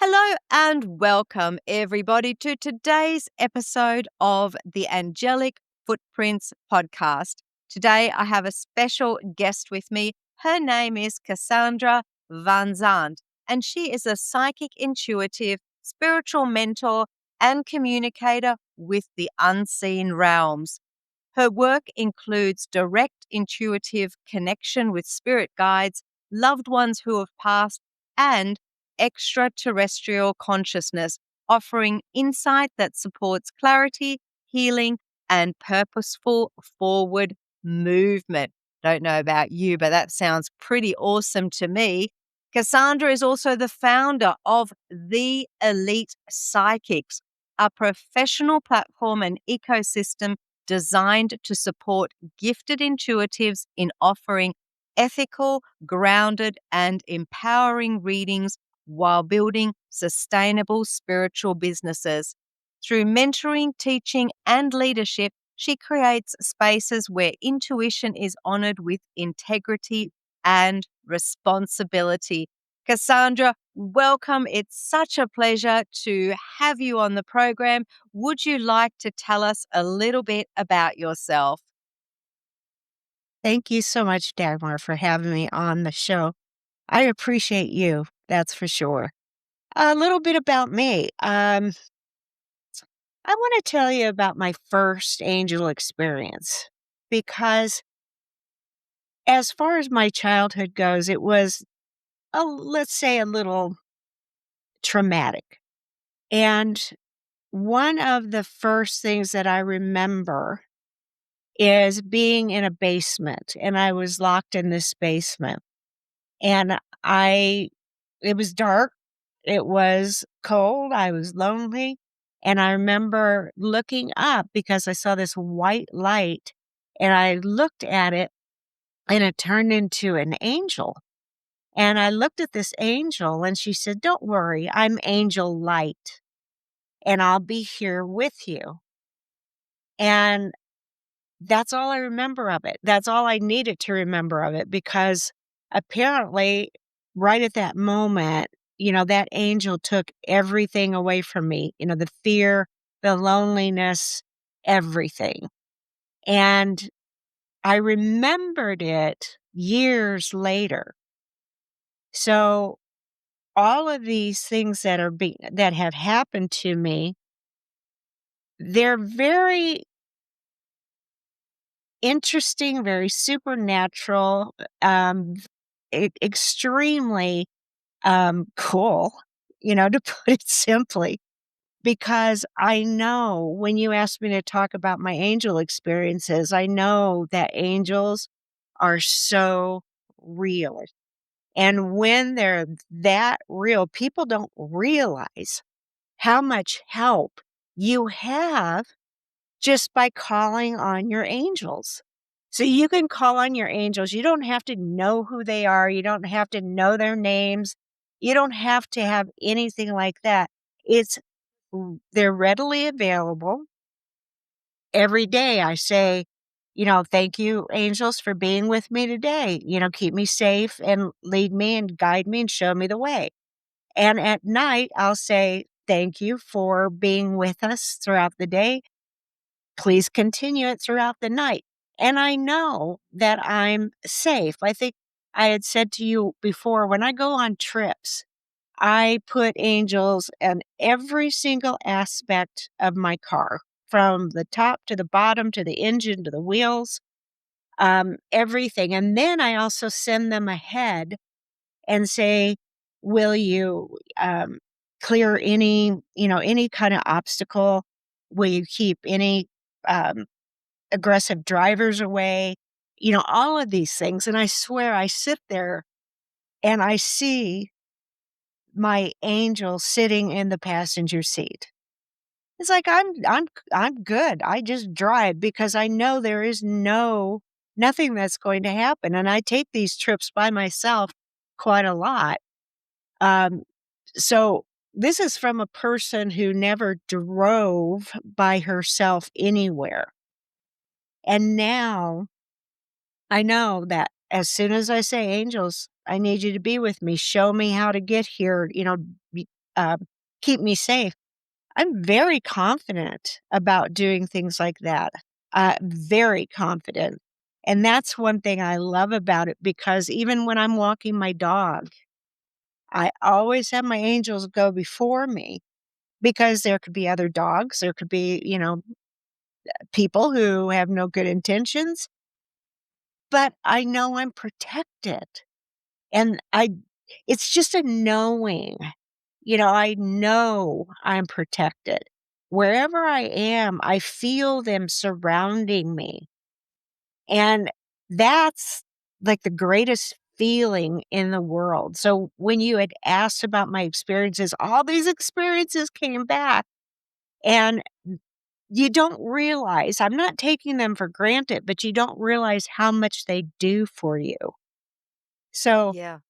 Hello and welcome, everybody, to today's episode of the Angelic Footprints podcast. Today, I have a special guest with me. Her name is Cassandra Vanzant, and she is a psychic intuitive, spiritual mentor, and communicator with the unseen realms. Her work includes direct intuitive connection with spirit guides, loved ones who have passed, and extraterrestrial consciousness, offering insight that supports clarity, healing, and purposeful forward movement. Don't know about you, but that sounds pretty awesome to me. Cassandra is also the founder of The Elite Psychics, a professional platform and ecosystem designed to support gifted intuitives in offering ethical, grounded, and empowering readings while building sustainable spiritual businesses. Through mentoring, teaching, and leadership, she creates spaces where intuition is honored with integrity and responsibility. Cassandra, welcome. It's such a pleasure to have you on the program. Would you like to tell us a little bit about yourself? Thank you so much, Dagmar, for having me on the show. I appreciate you, that's for sure. A little bit about me. I want to tell you about my first angel experience because, as far as my childhood goes, it was, let's say, a little traumatic. And one of the first things that I remember is being in a basement, and I was locked in this basement. And it was dark, it was cold, I was lonely, and I remember looking up because I saw this white light, and I looked at it, and it turned into an angel. And I looked at this angel, and she said, "Don't worry, I'm Angel Light, and I'll be here with you." And that's all I remember of it. That's all I needed to remember of it because apparently, right at that moment, that angel took everything away from me, the fear, the loneliness, everything. And I remembered it years later. So all of these things that have happened to me, they're very interesting, very supernatural, extremely cool, to put it simply, because I know when you asked me to talk about my angel experiences, I know that angels are so real. And when they're that real, people don't realize how much help you have just by calling on your angels. So you can call on your angels. You don't have to know who they are. You don't have to know their names. You don't have to have anything like that. They're readily available. Every day I say, thank you, angels, for being with me today. Keep me safe and lead me and guide me and show me the way. And at night, I'll say, thank you for being with us throughout the day. Please continue it throughout the night. And I know that I'm safe. I think I had said to you before, when I go on trips, I put angels in every single aspect of my car, from the top to the bottom to the engine to the wheels, everything. And then I also send them ahead and say, will you clear any kind of obstacle? Will you keep any um, aggressive drivers away, all of these things. And I swear I sit there and I see my angel sitting in the passenger seat. It's like I'm good. I just drive because I know there is nothing that's going to happen. And I take these trips by myself quite a lot. Um, so this is from a person who never drove by herself anywhere. And now I know that as soon as I say, "Angels, I need you to be with me. Show me how to get here," um, keep me safe. I'm very confident about doing things like that, very confident, and that's one thing I love about it because even when I'm walking my dog, I always have my angels go before me because there could be other dogs, there could be, people who have no good intentions, but I know I'm protected, and I it's just a knowing. I know I'm protected. Wherever I am, I feel them surrounding me. And that's like the greatest feeling in the world. So when you had asked about my experiences, all these experiences came back. And you don't realize, I'm not taking them for granted, but you don't realize how much they do for you. So Yeah.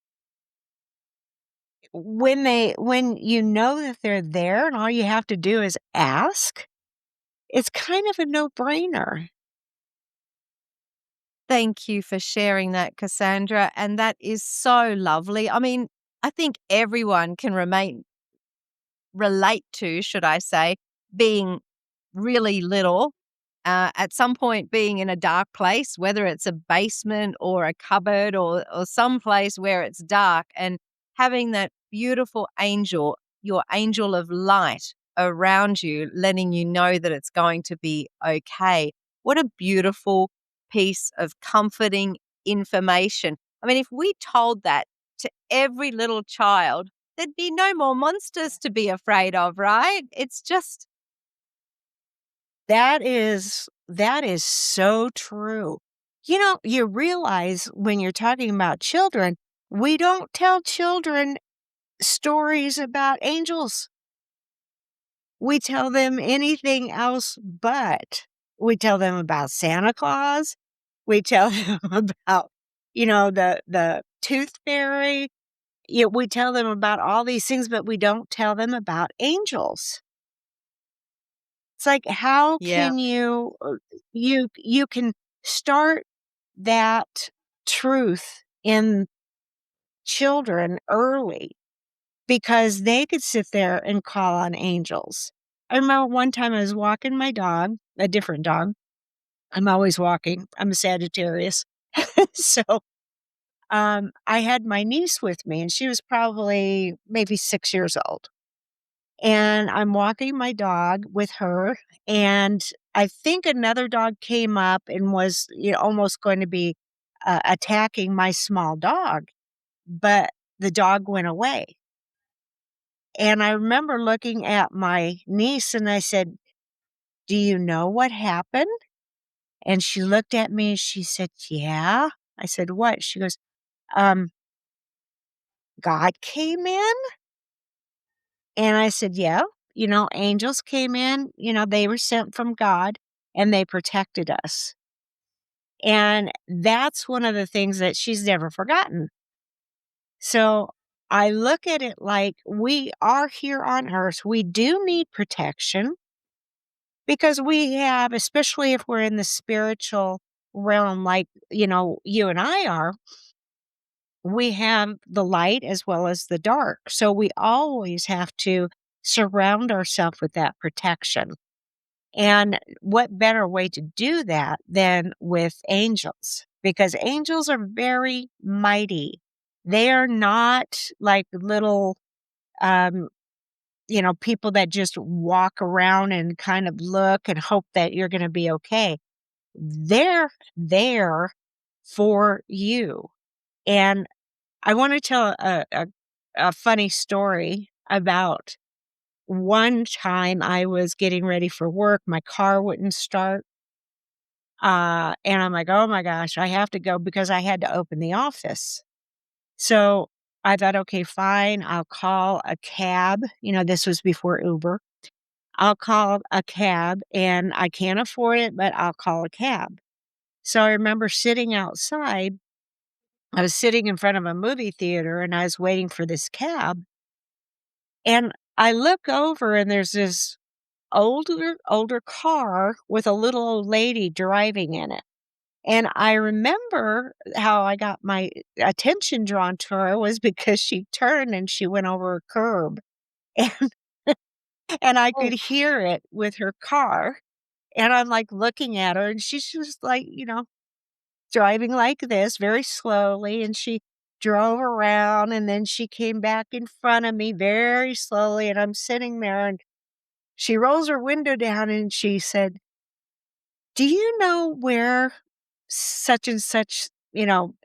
when you know that they're there and all you have to do is ask, it's kind of a no-brainer. Thank you for sharing that, Cassandra. And that is so lovely. I mean, I think everyone can relate to, should I say, being really little, at some point being in a dark place, whether it's a basement or a cupboard or some place where it's dark, and having that beautiful angel, your angel of light around you, letting you know that it's going to be okay. What a beautiful piece of comforting information. I mean, if we told that to every little child, there'd be no more monsters to be afraid of, right? It's just That is so true. You realize when you're talking about children, we don't tell children stories about angels. We tell them anything else but. We tell them about Santa Claus. We tell them about, the tooth fairy. We tell them about all these things, but we don't tell them about angels. It's like, how yeah. can you can start that truth in children early because they could sit there and call on angels. I remember one time I was walking my dog, a different dog. I'm always walking. I'm a Sagittarius. So, I had my niece with me, and she was probably maybe 6 years old. And I'm walking my dog with her, and I think another dog came up and was, almost going to be, attacking my small dog, but the dog went away. And I remember looking at my niece and I said, "Do you know what happened?" And she looked at me and she said, "Yeah." I said, "What?" She goes, "Um, God came in?" And I said, "Yeah, angels came in, they were sent from God and they protected us." And that's one of the things that she's never forgotten. So I look at it like we are here on earth. We do need protection because we have, especially if we're in the spiritual realm, like, you and I are, we have the light as well as the dark. So we always have to surround ourselves with that protection. And what better way to do that than with angels? Because angels are very mighty. They are not like little, um, people that just walk around and kind of look and hope that you're going to be okay. They're there for you. And I want to tell a funny story about one time I was getting ready for work. My car wouldn't start. And I'm like, "Oh my gosh, I have to go," because I had to open the office. So I thought, okay, fine. I'll call a cab. This was before Uber. I'll call a cab and I can't afford it, but I'll call a cab. So I remember sitting outside. I was sitting in front of a movie theater and I was waiting for this cab. And I look over and there's this older car with a little old lady driving in it. And I remember how I got my attention drawn to her was because she turned and she went over a curb. and and I could Oh, hear it with her car, and I'm, like, looking at her, and she's just, like, driving like this very slowly, and she drove around, and then she came back in front of me very slowly, and I'm sitting there, and she rolls her window down, and she said, "Do you know where such and such,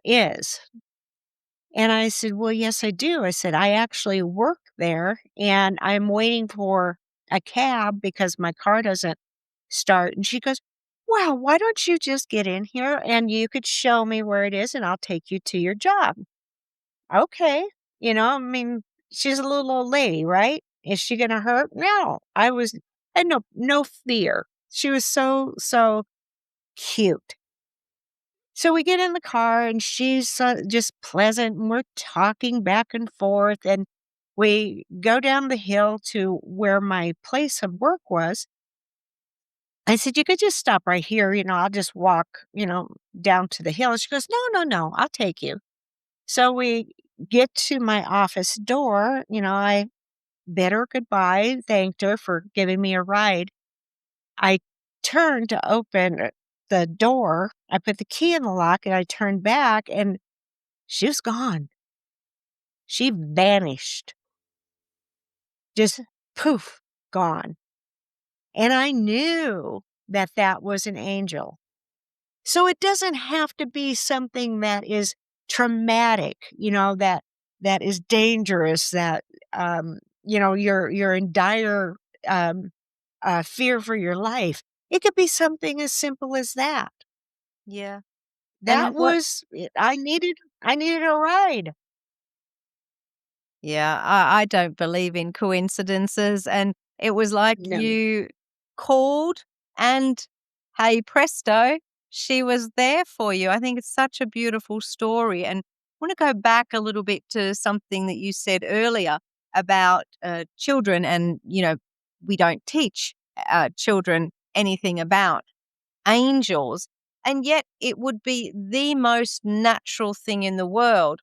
is?" And I said, "Well, yes, I do." I said, "I actually work there, and I'm waiting for a cab because my car doesn't start." And she goes, "Wow, why don't you just get in here and you could show me where it is and I'll take you to your job?" Okay. I mean, she's a little old lady, right? Is she gonna hurt? No. I had no fear. She was so cute. So we get in the car and she's just pleasant and we're talking back and forth and we go down the hill to where my place of work was. I said, "You could just stop right here, I'll just walk, down to the hill." And she goes, "No, no, no, I'll take you." So we get to my office door, I bid her goodbye, thanked her for giving me a ride. I turned to open the door. I put the key in the lock and I turned back and she was gone. She vanished. Just poof, gone. And I knew that that was an angel. So it doesn't have to be something that is traumatic, that is dangerous, that you're in dire um, fear for your life. It could be something as simple as that. yeah. That And what was it. I needed a ride. Yeah, I don't believe in coincidences, and it was like No. you called and, hey presto, she was there for you. I think it's such a beautiful story, and I wanna go back a little bit to something that you said earlier about, children and, we don't teach, children anything about angels, and yet it would be the most natural thing in the world.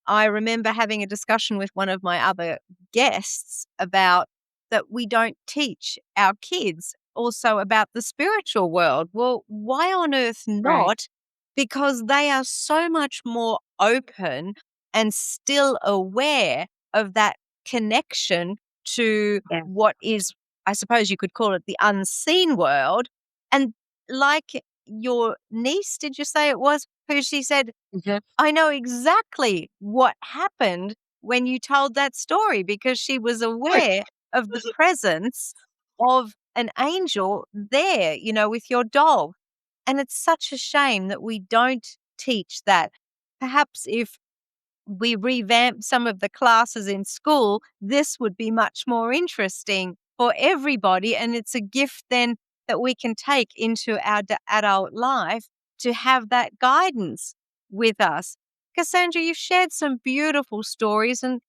I remember having a discussion with one of my other guests about that we don't teach our kids also about the spiritual world. Well, why on earth Right. not? Because they are so much more open and still aware of that connection to Yeah. what is, I suppose you could call it the unseen world. And like your niece, did you say it was, who she said, Mhm. I know exactly what happened when you told that story because she was aware of the presence of an angel there, with your dog. And it's such a shame that we don't teach that. Perhaps if we revamp some of the classes in school, this would be much more interesting for everybody. And it's a gift then that we can take into our adult life to have that guidance with us. Cassandra, you've shared some beautiful stories and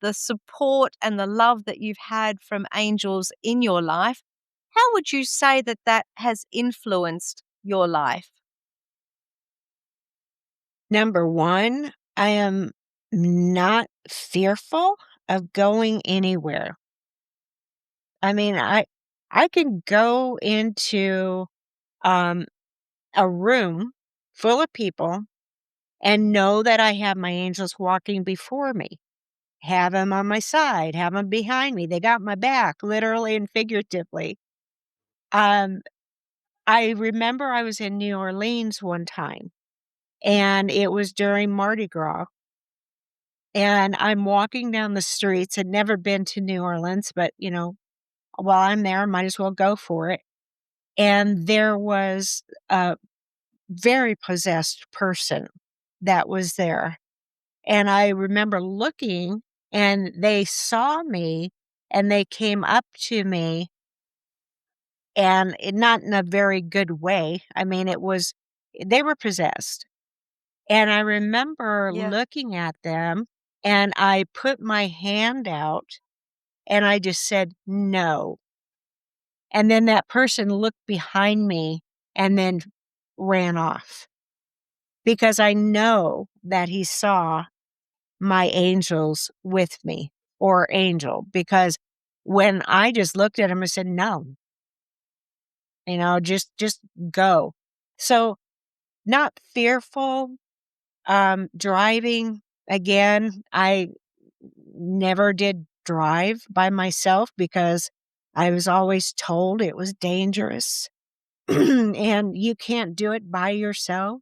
the support and the love that you've had from angels in your life. How would you say that that has influenced your life? Number 1, I am not fearful of going anywhere. I mean, I can go into, um, a room full of people and know that I have my angels walking before me, have them on my side, have them behind me. They got my back, literally and figuratively. Um, I remember I was in New Orleans one time, and it was during Mardi Gras, and I'm walking down the streets. I'd never been to New Orleans, but, while I'm there, might as well go for it. And there was a very possessed person that was there. And I remember looking, and they saw me, and they came up to me, and not in a very good way. I mean, they were possessed. And I remember Yeah. looking at them, and I put my hand out, and I just said, "No." And then that person looked behind me and then ran off because I know that he saw my angels with me, or angel, because when I just looked at him and said, "No, just go." So, not fearful, driving, again, I never did drive by myself because I was always told it was dangerous, and you can't do it by yourself.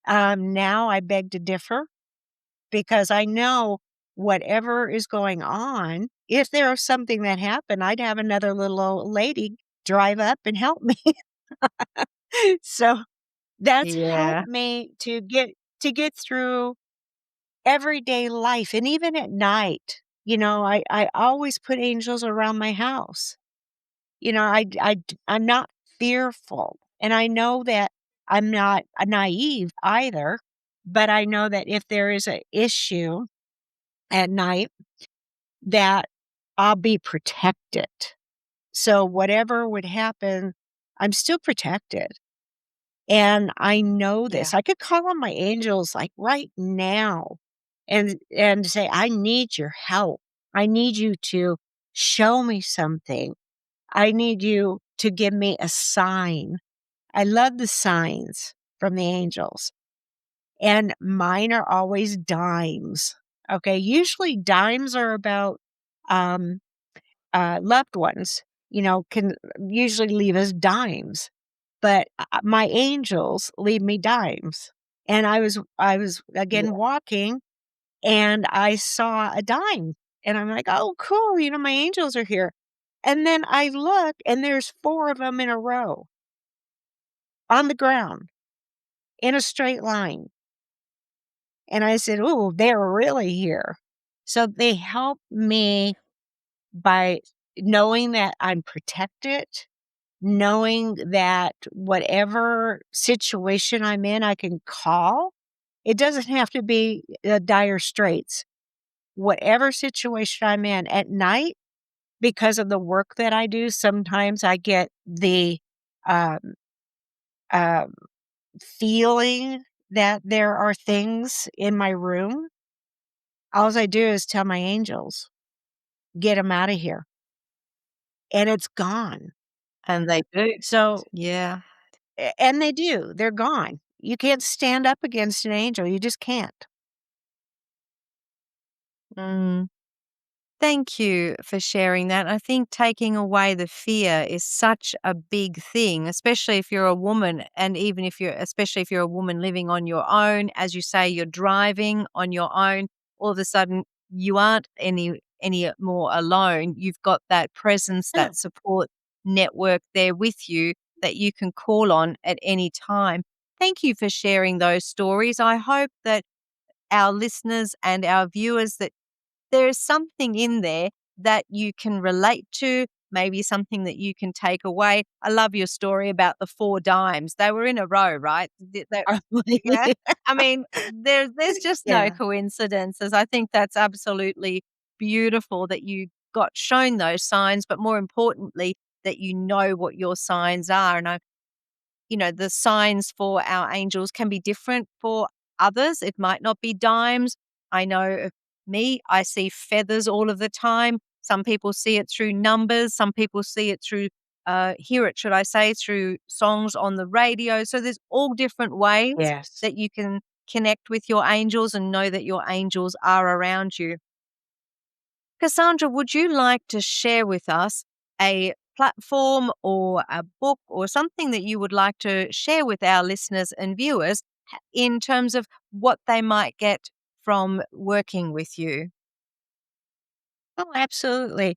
Now I beg to differ because I know whatever is going on, if there was something that happened, I'd have another little old lady drive up and help me. So, that's helped Yeah. me to get through everyday life, and even at night, I always put angels around my house. I'm not fearful, and I know that I'm not naive either, but I know that if there is a issue at night, that I'll be protected. So whatever would happen, I'm still protected, and I know this. Yeah. I could call on my angels, like, right now and say, "I need your help. I need you to show me something. I need you to give me a sign." I love the signs from the angels, and mine are always dimes. Okay, usually dimes are about, um, loved ones, can usually leave us dimes, but, my angels leave me dimes, and I was, Yeah. again, walking, and I saw a dime, and I'm like, "Oh, cool, my angels are here." And then I look, and there's 4 of them in a row on the ground in a straight line, and I said, "Ooh, they're really here." So they help me by knowing that I'm protected, knowing that whatever situation I'm in, I can call. It doesn't have to be, dire straits. Whatever situation I'm in at night, because of the work that I do, sometimes I get the, um, um, feeling that there are things in my room. Alls I do is tell my angels, "Get them out of here," and it's gone. And they do. So Yeah. and they do, they're gone. You can't stand up against an angel, you just can't. Mm. Thank you for sharing that. I think taking away the fear is such a big thing, especially if you're a woman, and even if you're especially if you're a woman living on your own. As you say, you're driving on your own. All of a sudden, you aren't any more alone. You've got that presence, No. that support network there with you that you can call on at any time. Thank you for sharing those stories. I hope that our listeners and our viewers that there is something in there that you can relate to, maybe something that you can take away. I love your story about the 4 dimes. They were in a row, right? Yeah. Probably. I mean, there's just no Yeah. coincidences. I think that's absolutely beautiful that you got shown those signs, but more importantly, that you know what your signs are. And the signs for our angels can be different for others. It might not be dimes. I know of me, I see feathers all of the time. Some people see it through numbers. Some people see it through, hear it, should I say, through songs on the radio. So there's all different ways Yes. that you can connect with your angels and know that your angels are around you. Cassandra, would you like to share with us a platform or a book or something that you would like to share with our listeners and viewers in terms of what they might get from working with you? Oh, absolutely.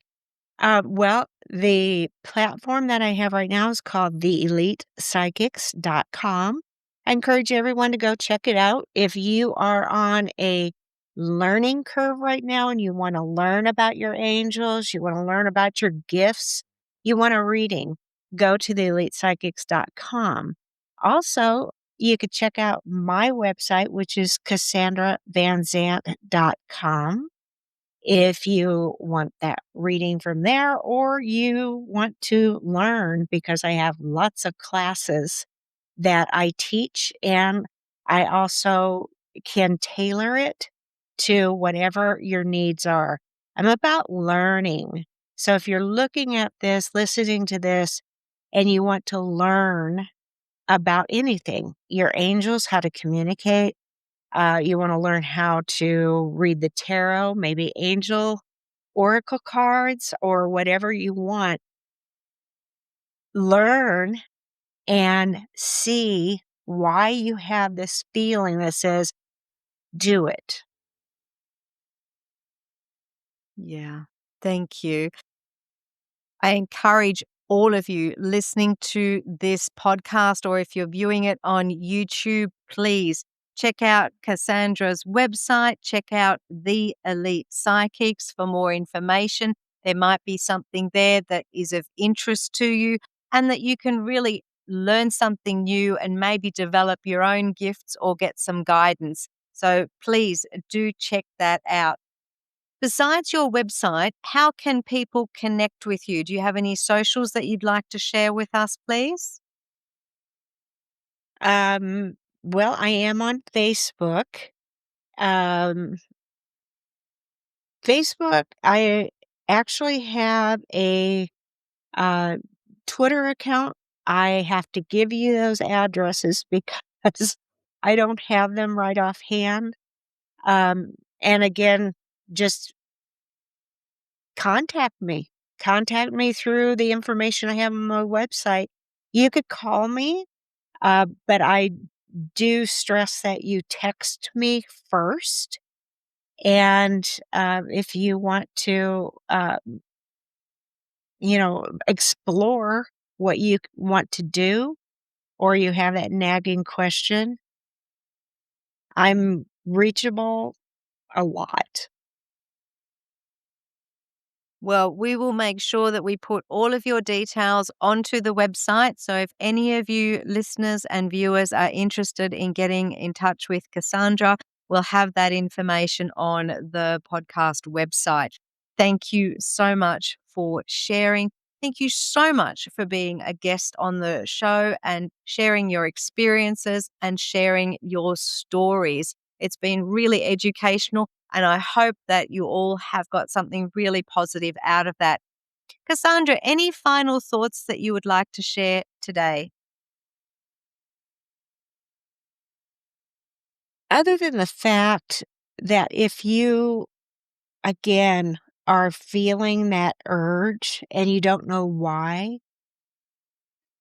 Well, the platform that I have right now is called theelitepsychics.com. I encourage everyone to go check it out. If you are on a learning curve right now and you want to learn about your angels, you want to learn about your gifts, you want a reading, go to theelitepsychics.com. Also, you could check out my website, which is cassandravanzant.com if you want that reading from there or you want to learn, because I have lots of classes that I teach, and I also can tailor it to whatever your needs are. I'm about learning. So if you're looking at this, listening to this, and you want to learn about anything, your angels, how to communicate, you want to learn how to read the tarot, maybe angel oracle cards or whatever you want, learn and see why you have this feeling that says, do it. Yeah. Thank you. I encourage all of you listening to this podcast, or if you're viewing it on YouTube, please check out Cassandra's website, check out The Elite Psychics for more information. There might be something there that is of interest to you and that you can really learn something new and maybe develop your own gifts or get some guidance. So please do check that out. Besides your website, how can people connect with you? Do you have any socials that you'd like to share with us, please? Well, I am on Facebook. Um, Facebook, I actually have a uh, Twitter account. I have to give you those addresses because I don't have them right offhand. And again, just contact me. Contact me through the information I have on my website. You could call me, but I do stress that you text me first. And if you want to, explore what you want to do, or you have that nagging question, I'm reachable a lot. Well, we will make sure that we put all of your details onto the website. So if any of you listeners and viewers are interested in getting in touch with Cassandra, we'll have that information on the podcast website. Thank you so much for sharing. Thank you so much for being a guest on the show and sharing your experiences and sharing your stories. It's been really educational, and I hope that you all have got something really positive out of that. Cassandra, any final thoughts that you would like to share today? Other than the fact that if you, again, are feeling that urge and you don't know why,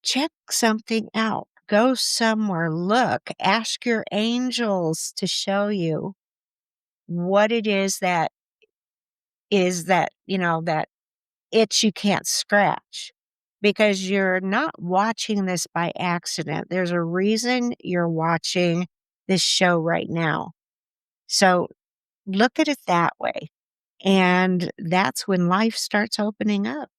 check something out. Go somewhere, look, ask your angels to show you what it is that itch you can't scratch, because you're not watching this by accident. There's a reason you're watching this show right now. So look at it that way. And that's when life starts opening up.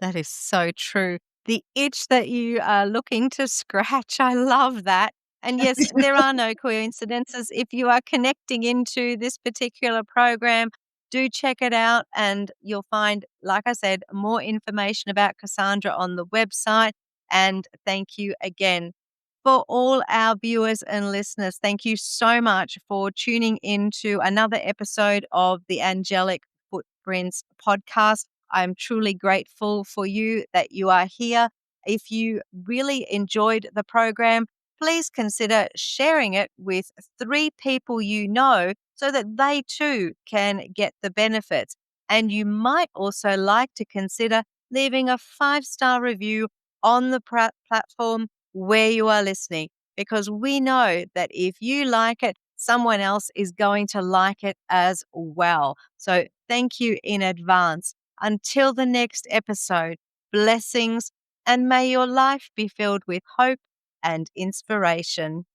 That is so true. The itch that you are looking to scratch, I love that. And yes, there are no coincidences. If you are connecting into this particular program, do check it out and you'll find, like I said, more information about Cassandra on the website. And thank you again for all our viewers and listeners. Thank you so much for tuning into another episode of the Angelic Footprints podcast. I'm truly grateful for you that you are here. If you really enjoyed the program, please consider sharing it with 3 people you know so that they too can get the benefits. And you might also like to consider leaving a 5-star review on the platform where you are listening, because we know that if you like it, someone else is going to like it as well. So thank you in advance. Until the next episode, blessings, and may your life be filled with hope and inspiration.